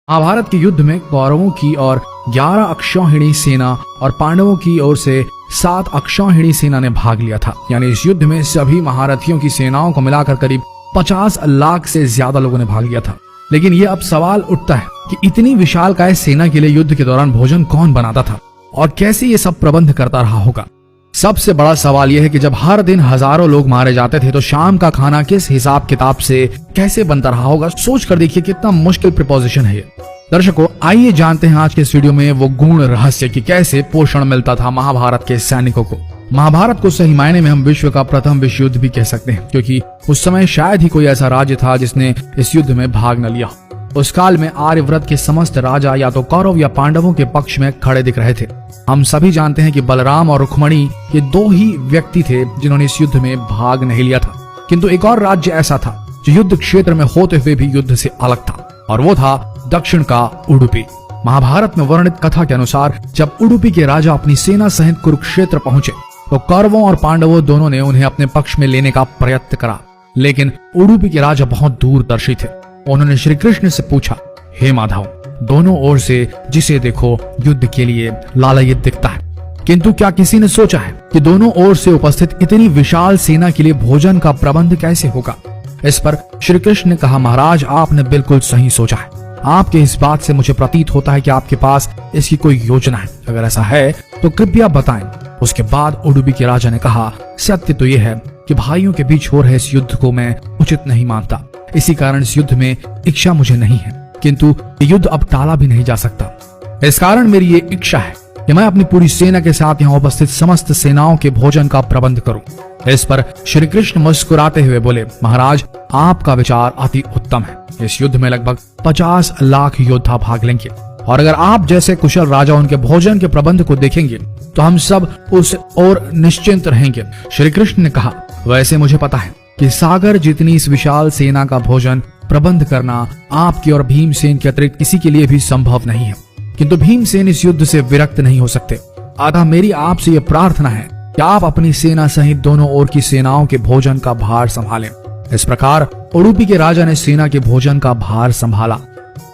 महाभारत के युद्ध में कौरवों की और 11 अक्षौहिणी सेना और पांडवों की ओर से 7 अक्षौहिणी सेना ने भाग लिया था। यानी इस युद्ध में सभी महारथियों की सेनाओं को मिलाकर करीब 50 लाख से ज्यादा लोगों ने भाग लिया था। लेकिन ये अब सवाल उठता है कि इतनी विशालकाय सेना के लिए युद्ध के दौरान भोजन कौन बनाता था और कैसे ये सब प्रबंध करता रहा होगा। सबसे बड़ा सवाल यह है कि जब हर दिन हजारों लोग मारे जाते थे तो शाम का खाना किस हिसाब किताब से कैसे बनता रहा होगा। सोच कर देखिए कितना मुश्किल प्रिपोजिशन है ये। दर्शकों, आइए जानते हैं आज के इस वीडियो में वो गूढ़ रहस्य कि कैसे पोषण मिलता था महाभारत के सैनिकों को। महाभारत को सही मायने में हम विश्व का प्रथम विश्व युद्ध भी कह सकते हैं, क्योंकि उस समय शायद ही कोई ऐसा राज्य था जिसने इस युद्ध में भाग न लिया। उस काल में आर्यव्रत के समस्त राजा या तो कौरव या पांडवों के पक्ष में खड़े दिख रहे थे। हम सभी जानते हैं कि बलराम और रुक्मणी ये 2 ही व्यक्ति थे जिन्होंने इस युद्ध में भाग नहीं लिया था। किंतु एक और राज्य ऐसा था जो युद्ध क्षेत्र में होते हुए भी युद्ध से अलग था, और वो था दक्षिण का उडुपी। महाभारत में वर्णित कथा के अनुसार जब उडुपी के राजा अपनी सेना सहित कुरुक्षेत्र पहुंचे तो कौरवों और पांडवों दोनों ने उन्हें अपने पक्ष में लेने का प्रयत्न करा। लेकिन उडुपी के राजा बहुत दूरदर्शी थे। उन्होंने श्री कृष्ण से पूछा, हे माधव, दोनों ओर से जिसे देखो युद्ध के लिए लालायित दिखता है, किंतु क्या किसी ने सोचा है कि दोनों ओर से उपस्थित इतनी विशाल सेना के लिए भोजन का प्रबंध कैसे होगा। इस पर श्री कृष्ण ने कहा, महाराज, आपने बिल्कुल सही सोचा है। आपके इस बात से मुझे प्रतीत होता है कि आपके पास इसकी कोई योजना है। अगर ऐसा है तो कृपया बताएं। उसके बाद उडुपी के राजा ने कहा, सत्य तो यह है कि भाइयों के बीच हो रहे इस युद्ध को मैं उचित नहीं मानता। इसी कारण इस युद्ध में इच्छा मुझे नहीं है, किंतु ये युद्ध अब टाला भी नहीं जा सकता। इस कारण मेरी ये इच्छा है कि मैं अपनी पूरी सेना के साथ यहाँ उपस्थित समस्त सेनाओं के भोजन का प्रबंध करूं। इस पर श्री कृष्ण मुस्कुराते हुए बोले, महाराज, आपका विचार अति उत्तम है। इस युद्ध में लगभग 50 लाख योद्धा भाग लेंगे, और अगर आप जैसे कुशल राजा उनके भोजन के प्रबंध को देखेंगे तो हम सब उस ओर निश्चिंत रहेंगे। श्री कृष्ण ने कहा, वैसे मुझे पता है कि सागर जितनी इस विशाल सेना का भोजन प्रबंध करना आपकी और भीमसेन के अतिरिक्त किसी के लिए भी संभव नहीं है, किंतु भीमसेन इस युद्ध से विरक्त नहीं हो सकते। अतः मेरी आपसे यह प्रार्थना है कि आप अपनी सेना सहित दोनों ओर की सेनाओं के भोजन का भार संभालें। इस प्रकार उडुपी के राजा ने सेना के भोजन का भार संभाला।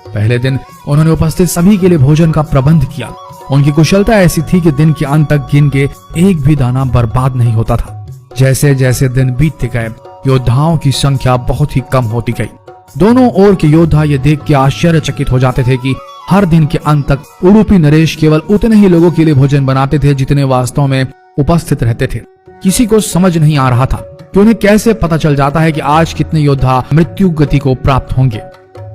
पहले दिन उन्होंने उपस्थित सभी के लिए भोजन का प्रबंध किया। उनकी कुशलता ऐसी थी कि दिन के अंत तक गिन के एक भी दाना बर्बाद नहीं होता था। जैसे जैसे दिन बीतते गए योद्धाओं की संख्या बहुत ही कम होती गई। दोनों ओर के योद्धा ये देख के आश्चर्यचकित हो जाते थे कि हर दिन के अंत तक उडुपी नरेश केवल उतने ही लोगों के लिए भोजन बनाते थे जितने वास्तव में उपस्थित रहते थे। किसी को समझ नहीं आ रहा था कि उन्हें कैसे पता चल जाता है कि आज कितने योद्धा मृत्यु गति को प्राप्त होंगे,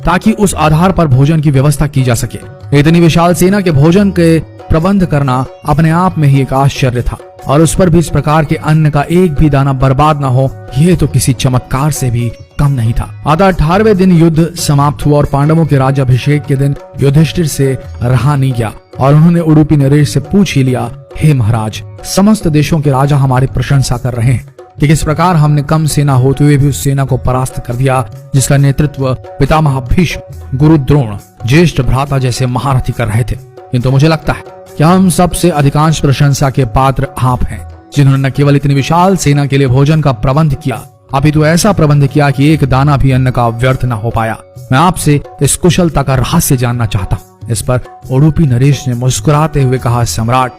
ताकि उस आधार पर भोजन की व्यवस्था की जा सके। इतनी विशाल सेना के भोजन के प्रबंध करना अपने आप में ही एक आश्चर्य था, और उस पर भी इस प्रकार के अन्न का एक भी दाना बर्बाद न हो, यह तो किसी चमत्कार से भी कम नहीं था। अतः 18वें दिन युद्ध समाप्त हुआ और पांडवों के राज्याभिषेक के दिन युधिष्ठिर से रहा नहीं गया, और उन्होंने उडुपी नरेश से पूछ ही लिया, हे महाराज, समस्त देशों के राजा हमारी प्रशंसा कर रहे हैं कि किस प्रकार हमने कम सेना होते हुए भी उस सेना को परास्त कर दिया जिसका नेतृत्व पितामह भीष्म, गुरु द्रोण, ज्येष्ठ भ्राता जैसे महारथी कर रहे थे। किंतु मुझे लगता है कि हम सबसे अधिकांश प्रशंसा के पात्र आप हैं, जिन्होंने न केवल इतनी विशाल सेना के लिए भोजन का प्रबंध किया, अपितु ऐसा प्रबंध किया कि एक दाना भी अन्न का व्यर्थ न हो पाया। मैं आपसे इस कुशलता का रहस्य जानना चाहता हूँ। इस पर उडुपी नरेश ने मुस्कुराते हुए कहा, सम्राट,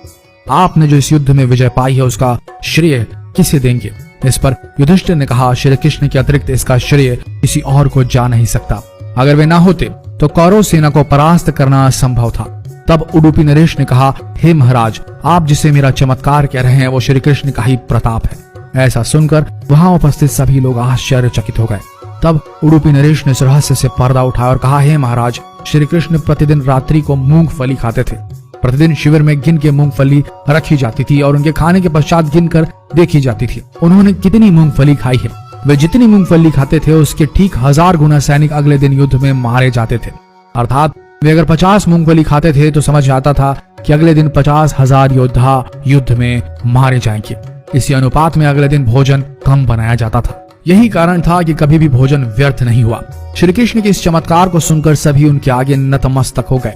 आपने जो इस युद्ध में विजय पाई है उसका श्रेय किसे देंगे। इस पर युधिष्ठिर ने कहा, श्री कृष्ण के अतिरिक्त इसका श्रेय किसी और को जा नहीं सकता। अगर वे ना होते तो कौरव सेना को परास्त करना असंभव था। तब उडुपी नरेश ने कहा, हे महाराज, आप जिसे मेरा चमत्कार कह रहे हैं वो श्री कृष्ण का ही प्रताप है। ऐसा सुनकर वहां उपस्थित सभी लोग आश्चर्यचकित हो गए। तब उडुपी नरेश ने इस रहस्य से पर्दा उठाया और कहा, हे महाराज, श्री कृष्ण प्रतिदिन रात्रि को मूंगफली खाते थे। प्रतिदिन शिविर में गिन के मूंगफली रखी जाती थी और उनके खाने के पश्चात गिनकर देखी जाती थी उन्होंने कितनी मूंगफली खाई है। वे जितनी मूंगफली खाते थे उसके ठीक 1000 गुना सैनिक अगले दिन युद्ध में मारे जाते थे। अर्थात वे अगर 50 मूंगफली खाते थे तो समझ आता था कि अगले दिन 50,000 योद्धा युद्ध में मारे जाएंगे। इसी अनुपात में अगले दिन भोजन कम बनाया जाता था। यही कारण था कि कभी भी भोजन व्यर्थ नहीं हुआ। श्री कृष्ण के इस चमत्कार को सुनकर सभी उनके आगे नतमस्तक हो गए।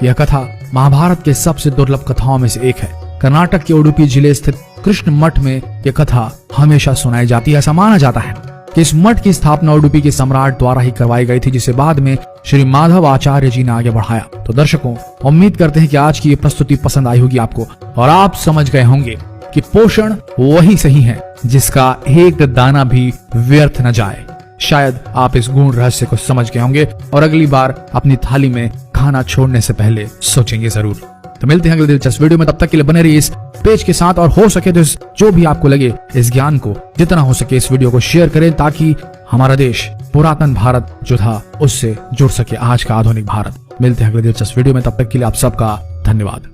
यह कथा महाभारत के सबसे दुर्लभ कथाओं में से एक है। कर्नाटक के उडुपी जिले स्थित कृष्ण मठ में यह कथा हमेशा सुनाई जाती है। ऐसा माना जाता है कि इस मठ की स्थापना उडुपी के सम्राट द्वारा ही करवाई गई थी, जिसे बाद में श्री माधव आचार्य जी ने आगे बढ़ाया। तो दर्शकों, उम्मीद करते हैं कि आज की ये प्रस्तुति पसंद आई होगी आपको और आप समझ गए होंगे कि पोषण वही सही है जिसका एक दाना भी व्यर्थ न जाए। शायद आप इस गुण रहस्य को समझ गए होंगे और अगली बार अपनी थाली में खाना छोड़ने से पहले सोचेंगे जरूर। तो मिलते हैं अगले दिलचस्प वीडियो में, तब तक के लिए बने रहिए इस पेज के साथ और हो सके तो जो भी आपको लगे इस ज्ञान को जितना हो सके इस वीडियो को शेयर करें, ताकि हमारा देश पुरातन भारत जो था उससे जुड़ सके आज का आधुनिक भारत। मिलते हैं अगले दिलचस्प वीडियो में, तब तक के लिए आप सबका धन्यवाद।